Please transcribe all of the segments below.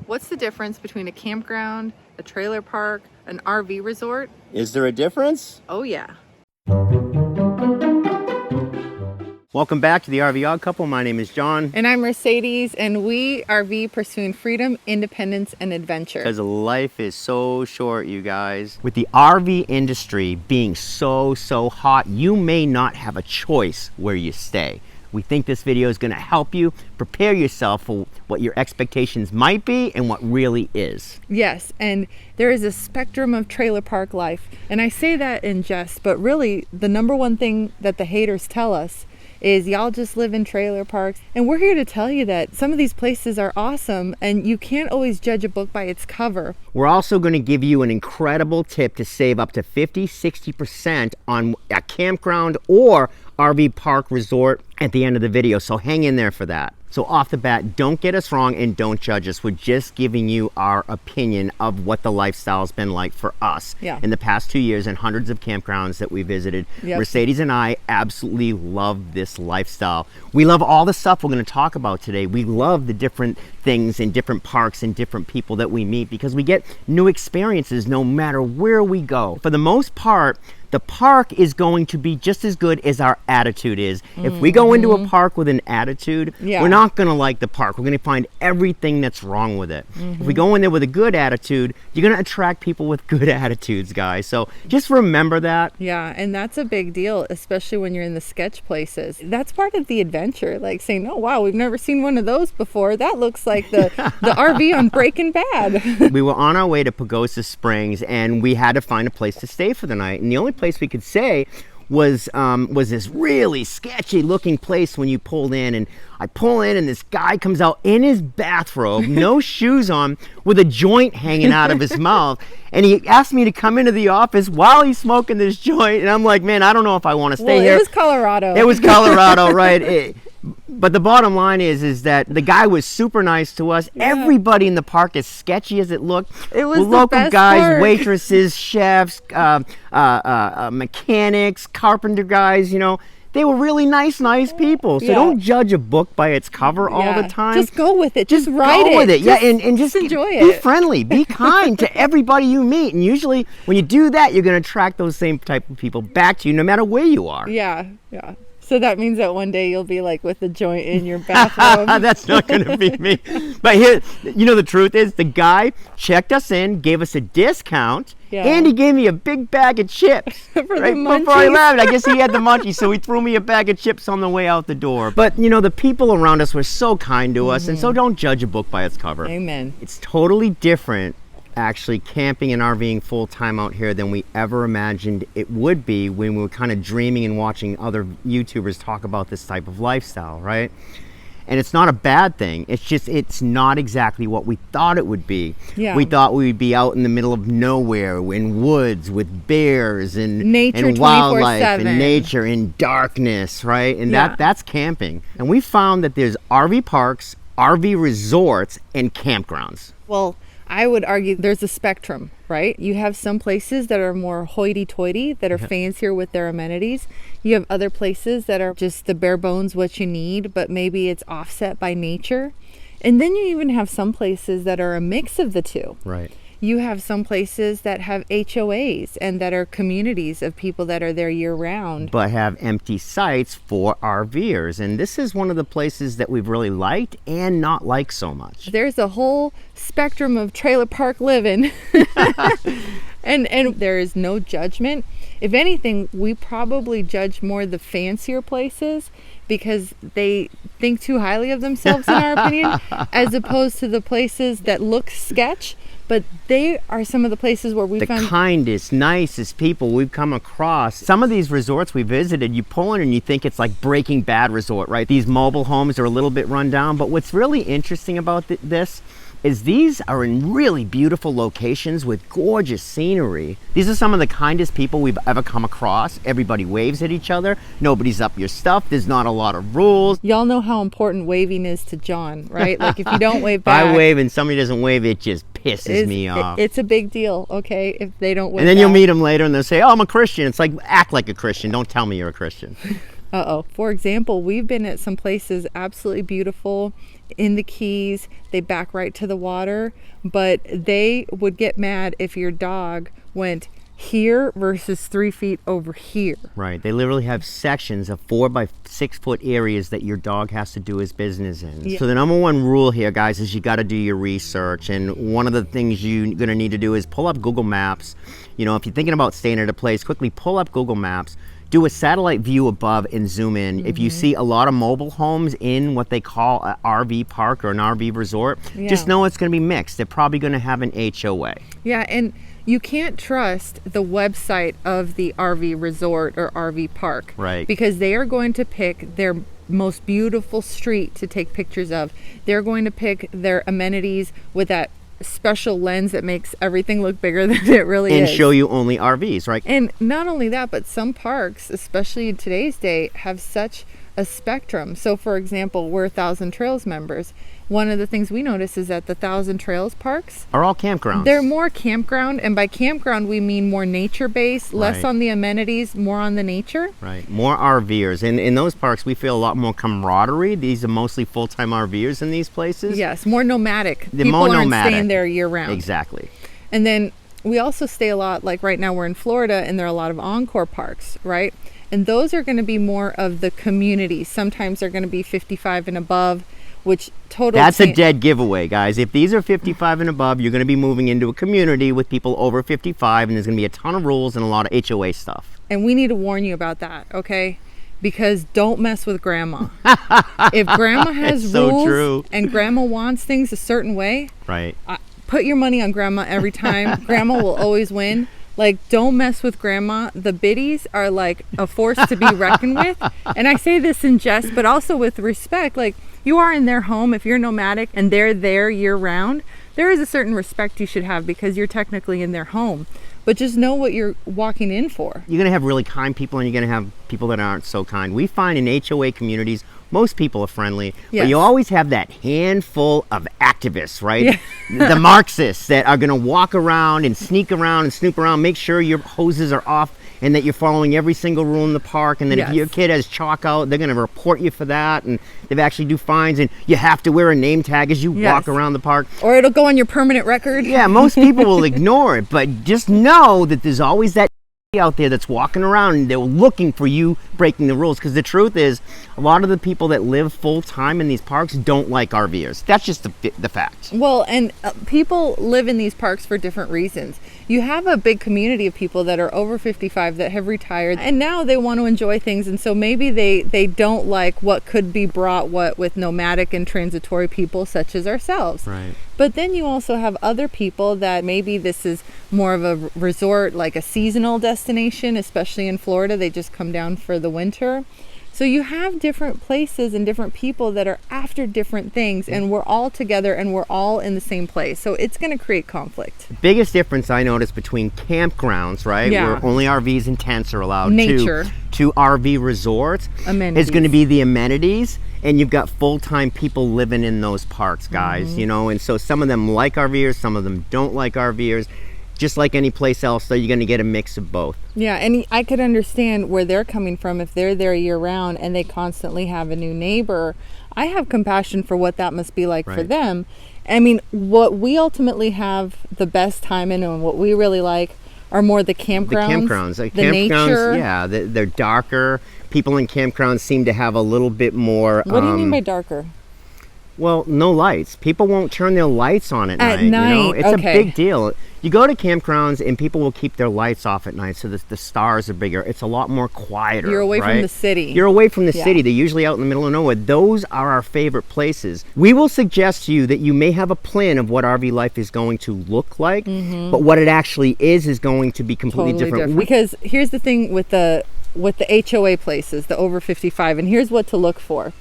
What's the difference between a campground, a trailer park, an RV resort? Is there a difference? Oh yeah. Welcome back to the RV Odd Couple. My name is John. And I'm Mercedes, and we RV pursuing freedom, independence, and adventure. Because life is so short, you guys. With the RV industry being so hot, you may not have a choice where you stay. We think this video is going to help you prepare yourself for what your expectations might be and what really is. Yes, and there is a spectrum of trailer park life. And I say that in jest, but really the number one thing that the haters tell us is y'all just live in trailer parks. And we're here to tell you that some of these places are awesome, and you can't always judge a book by its cover. We're also going to give you an incredible tip to save up to 50-60% on a campground or RV park resort at the end of the video, so hang in there for that. So off the bat, don't get us wrong and don't judge us. We're just giving you our opinion of what the lifestyle has been like for us in the past 2 years and hundreds of campgrounds that we visited. Mercedes and I absolutely love this lifestyle. We love all the stuff we're going to talk about today. We love the different things in different parks and different people that we meet because we get new experiences no matter where we go. For the most part, the park is going to be just as good as our attitude is. If we go into a park with an attitude, we're not going to like the park. We're going to find everything that's wrong with it. If we go in there with a good attitude, you're going to attract people with good attitudes, guys. So just remember that. Yeah, and that's a big deal, especially when you're in the sketch places. That's part of the adventure, like saying, oh, wow, we've never seen one of those before. That looks like the RV on Breaking Bad. We were on our way to Pagosa Springs, and we had to find a place to stay for the night. And the only place we could say was this really sketchy looking place when you pulled in. And I pull in and this guy comes out in his bathrobe, no shoes on, with a joint hanging out of his mouth. And he asked me to come into the office while he's smoking this joint. And I'm like, man, I don't know if I want to stay here. It was Colorado. It was Colorado, right? But the bottom line is that the guy was super nice to us. Everybody in the park, as sketchy as it looked, it was local guys, waitresses, chefs, mechanics, carpenter guys, you know. They were really nice people. So don't judge a book by its cover all the time. Just go with it. Just write it. Go with it. And just enjoy it. Be friendly. Be kind to everybody you meet. And usually when you do that, you're going to attract those same type of people back to you no matter where you are. Yeah. So that means that one day you'll be like with a joint in your bathrobe. That's not going to be me. But here, you know, the truth is the guy checked us in, gave us a discount, and he gave me a big bag of chips. For the munchies. Before I left, I guess he had the munchies, so he threw me a bag of chips on the way out the door. But, you know, the people around us were so kind to us, and so don't judge a book by its cover. Amen. It's totally different actually camping and RVing full-time out here than we ever imagined it would be when we were kind of dreaming and watching other YouTubers talk about this type of lifestyle, right? And it's not a bad thing. It's just, it's not exactly what we thought it would be. We thought we would be out in the middle of nowhere, in woods, with bears and nature, and wildlife and nature and darkness, right? And that's camping. And we found that there's RV parks, RV resorts, and campgrounds. Well, I would argue there's a spectrum, right? You have some places that are more hoity-toity, that are fancier with their amenities. You have other places that are just the bare bones what you need, but maybe it's offset by nature. And then you even have some places that are a mix of the two. Right. You have some places that have HOAs and that are communities of people that are there year-round. But have empty sites for RVers. And this is one of the places that we've really liked and not liked so much. There's a whole spectrum of trailer park living. and there is no judgment. If anything, we probably judge more the fancier places because they think too highly of themselves, in our opinion, as opposed to the places that look sketch. But they are some of the places where we found the kindest, nicest people we've come across. Some of these resorts we visited, you pull in and you think it's like Breaking Bad resort, right? These mobile homes are a little bit run down. But what's really interesting about this is these are in really beautiful locations with gorgeous scenery. These are some of the kindest people we've ever come across. Everybody waves at each other. Nobody's up your stuff. There's not a lot of rules. Y'all know how important waving is to John, right? Like if you don't wave back. I wave and somebody doesn't wave, it just pisses me off. It's a big deal, okay, if they don't wave And then back. You'll meet them later and they'll say, oh, I'm a Christian. It's like, act like a Christian. Don't tell me you're a Christian. For example, we've been at some places absolutely beautiful in the Keys, they back right to the water, but they would get mad if your dog went here versus 3 feet over here. Right. They literally have sections of 4 by 6 foot areas that your dog has to do his business in. Yeah. So the number one rule here, guys, is you got to do your research. And one of the things you're going to need to do is pull up Google Maps. You know, if you're thinking about staying at a place, quickly pull up Google Maps, do a satellite view above and zoom in. If you see a lot of mobile homes in what they call an RV park or an RV resort, just know it's going to be mixed. They're probably going to have an HOA. Yeah, and you can't trust the website of the RV resort or RV park. Right. Because they are going to pick their most beautiful street to take pictures of. They're going to pick their amenities with that special lens that makes everything look bigger than it really is. And show you only RVs, right? And not only that, but some parks, especially in today's day, have such a spectrum. So for example, we're 1,000 Trails members. One of the things we notice is that the 1,000 Trails parks are all campgrounds. They're more campground, and by campground we mean more nature-based, less on the amenities, more on the nature. Right, more RVers. And in those parks, we feel a lot more camaraderie. These are mostly full-time RVers in these places. Yes, more nomadic. They're People more aren't nomadic. staying there year-round. Exactly. And then we also stay a lot, like right now we're in Florida, and there are a lot of Encore parks, right? And those are going to be more of the community. Sometimes they're going to be 55 and above, which totally... That's a dead giveaway, guys. If these are 55 and above, you're going to be moving into a community with people over 55, and there's going to be a ton of rules and a lot of HOA stuff. And we need to warn you about that, okay? Because don't mess with grandma. If grandma has rules and grandma wants things a certain way, right? Put your money on grandma every time. Grandma will always win. Like, don't mess with grandma. The biddies are like a force to be reckoned with. And I say this in jest, but also with respect. Like, you are in their home. If you're nomadic and they're there year round, there is a certain respect you should have because you're technically in their home. But just know what you're walking in for. You're going to have really kind people, and you're going to have people that aren't so kind. We find in HOA communities, most people are friendly, but you always have that handful of activists, right? The Marxists that are going to walk around and sneak around and snoop around, make sure your hoses are off and that you're following every single rule in the park, and then if your kid has chalk out, they're going to report you for that, and they actually do fines, and you have to wear a name tag as you walk around the park. Or it'll go on your permanent record. Yeah, most people will ignore it, but just know that there's always that out there that's walking around and they're looking for you breaking the rules, because the truth is a lot of the people that live full-time in these parks don't like RVers. That's just the fact. Well, and people live in these parks for different reasons. You have a big community of people that are over 55 that have retired, and now they want to enjoy things, and so maybe they don't like what could be brought with nomadic and transitory people such as ourselves. Right. But then you also have other people that maybe this is more of a resort, like a seasonal destination, especially in Florida. They just come down for the winter. So you have different places and different people that are after different things, and we're all together and we're all in the same place. So it's going to create conflict. The biggest difference I noticed between campgrounds, right, where only RVs and tents are allowed, to RV resorts, is going to be the amenities. And you've got full-time people living in those parks, guys, you know, and so some of them like RVers, some of them don't like RVers. Just like any place else, though, you're going to get a mix of both. Yeah, and I could understand where they're coming from if they're there year-round and they constantly have a new neighbor. I have compassion for what that must be like for them. I mean, what we ultimately have the best time in and what we really like are more the campgrounds. The nature. Yeah, they're darker. People in campgrounds seem to have a little bit more... What do you mean by darker? Well, no lights. People won't turn their lights on at night. You know? It's a big deal. You go to campgrounds and people will keep their lights off at night so that the stars are bigger. It's a lot more quieter. You're away from the city. You're away from the city. They're usually out in the middle of nowhere. Those are our favorite places. We will suggest to you that you may have a plan of what RV life is going to look like, but what it actually is going to be completely different. Because here's the thing with the HOA places, the over 55, and here's what to look for.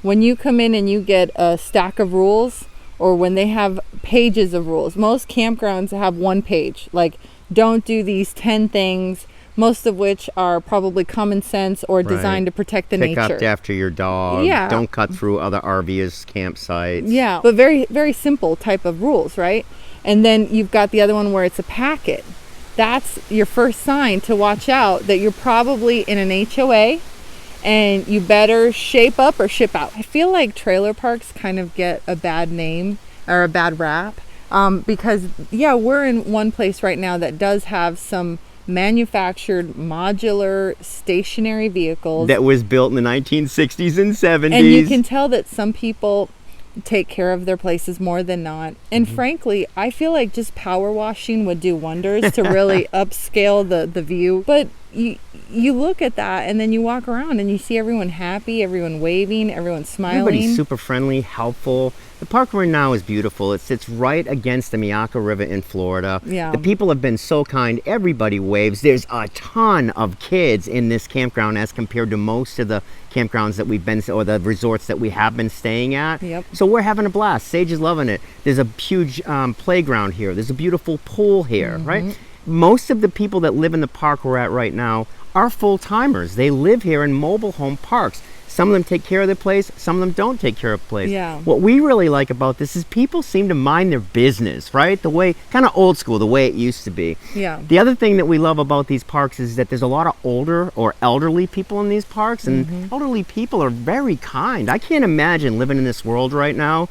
When you come in and you get a stack of rules, or when they have pages of rules, most campgrounds have one page, like don't do these 10 things, most of which are probably common sense or designed to protect the nature. Pick up after your dog. Yeah. Don't cut through other RVers' campsites. Yeah, but very, very simple type of rules, right? And then you've got the other one where it's a packet. That's your first sign to watch out that you're probably in an HOA and you better shape up or ship out. I feel like trailer parks kind of get a bad name or a bad rap because, yeah, we're in one place right now that does have some manufactured modular stationary vehicles that was built in the 1960s and 70s. And you can tell that some people take care of their places more than not. And frankly, I feel like just power washing would do wonders to really upscale the view. But you look at that and then you walk around and you see everyone happy, everyone waving, everyone smiling. Everybody's super friendly, helpful. The park right now is beautiful. It sits right against the Miaka River in Florida. Yeah. The people have been so kind. Everybody waves. There's a ton of kids in this campground as compared to most of the campgrounds that we've been, or the resorts that we have been staying at. Yep. So we're having a blast. Sage is loving it. There's a huge playground here. There's a beautiful pool here, right? Most of the people that live in the park we're at right now are full-timers. They live here in mobile home parks. Some of them take care of their place, some of them don't take care of the place. Yeah. What we really like about this is people seem to mind their business, right? The way, kind of old school, the way it used to be. Yeah. The other thing that we love about these parks is that there's a lot of older or elderly people in these parks, and elderly people are very kind. I can't imagine living in this world right now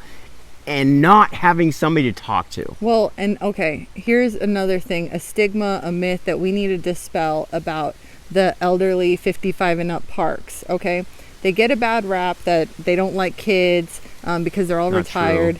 and not having somebody to talk to. Well, and okay, here's another thing, a stigma, a myth that we need to dispel about the elderly 55 and up parks, okay? They get a bad rap that they don't like kids because they're all Not retired.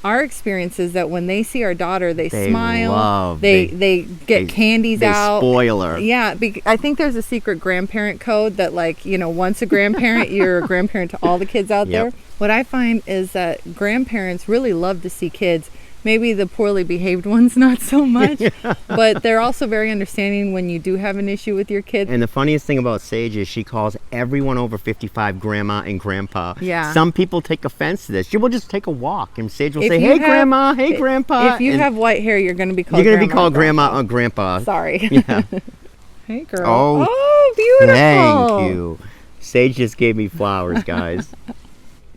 Our experience is that when they see our daughter, they smile. Love. They get candies out. They spoil her. Yeah, I think there's a secret grandparent code that, like, you know, once a grandparent, you're a grandparent to all the kids out there. What I find is that grandparents really love to see kids. Maybe the poorly behaved ones not so much, but they're also very understanding when you do have an issue with your kid. And the funniest thing about Sage is she calls everyone over 55 grandma and grandpa. Yeah. Some people take offense to this. She will just take a walk and Sage will say, hey grandma, hey grandpa. If you have white hair, you're going to be called You're going to be called grandma or grandpa. Sorry. Yeah. Hey girl. Oh, beautiful. Thank you. Sage just gave me flowers, guys.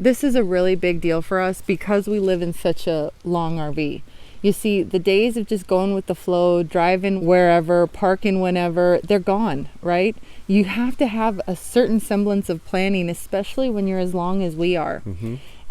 This is a really big deal for us because we live in such a long RV. You see, the days of just going with the flow, driving wherever, parking whenever, they're gone, right? You have to have a certain semblance of planning, especially when you're as long as we are.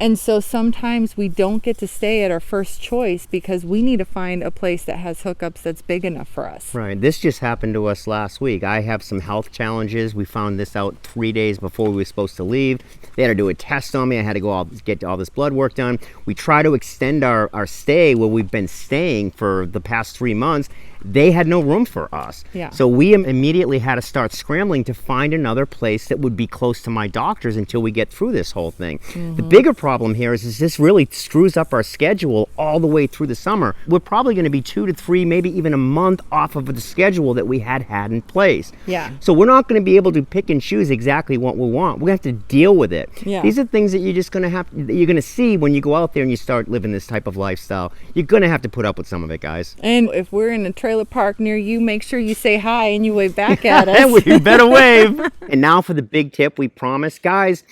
And so sometimes we don't get to stay at our first choice because we need to find a place that has hookups that's big enough for us. Right. This just happened to us last week. I have some health challenges. We found this out 3 days before we were supposed to leave. They had to do a test on me. I had to go get all this blood work done. We try to extend our stay where we've been staying for the past 3 months. They had no room for us. Yeah. So we immediately had to start scrambling to find another place that would be close to my doctor's until we get through this whole thing. The bigger problem here is this really screws up our schedule all the way through the summer. We're probably going to be 2 to 3, maybe even a month off of the schedule that we had in place. Yeah. So we're not going to be able to pick and choose exactly what we want. We're going to have to deal with it. Yeah. These are things that you're just going to you're going to see when you go out there and you start living this type of lifestyle. You're going to have to put up with some of it, guys. And if we're in a trailer park near you, make sure you say hi and you wave back at us. You better wave. And now for the big tip we promised, guys.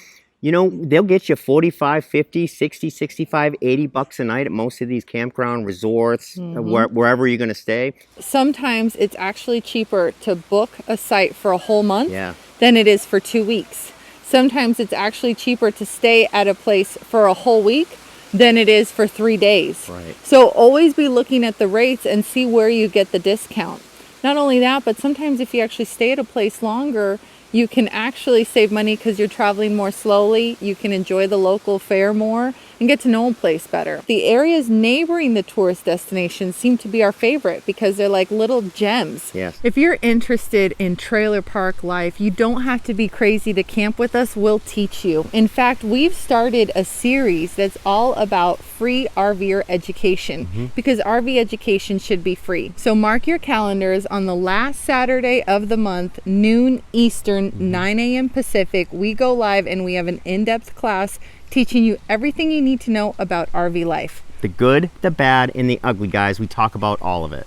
You know, they'll get you 45, 50, 60, 65, 80 bucks a night at most of these campground resorts, wherever you're going to stay. Sometimes it's actually cheaper to book a site for a whole month than it is for 2 weeks. Sometimes it's actually cheaper to stay at a place for a whole week than it is for 3 days. Right. So always be looking at the rates and see where you get the discount. Not only that, but sometimes if you actually stay at a place longer, you can actually save money because you're traveling more slowly. You can enjoy the local fare more and get to know a place better. The areas neighboring the tourist destinations seem to be our favorite because they're like little gems. Yes. If you're interested in trailer park life, you don't have to be crazy to camp with us. We'll teach you. In fact, we've started a series that's all about free RVer education because RV education should be free. So mark your calendars on the last Saturday of the month, noon Eastern, 9 a.m. Pacific. We go live and we have an in-depth class teaching you everything you need to know about RV life. The good, the bad, and the ugly, guys. We talk about all of it.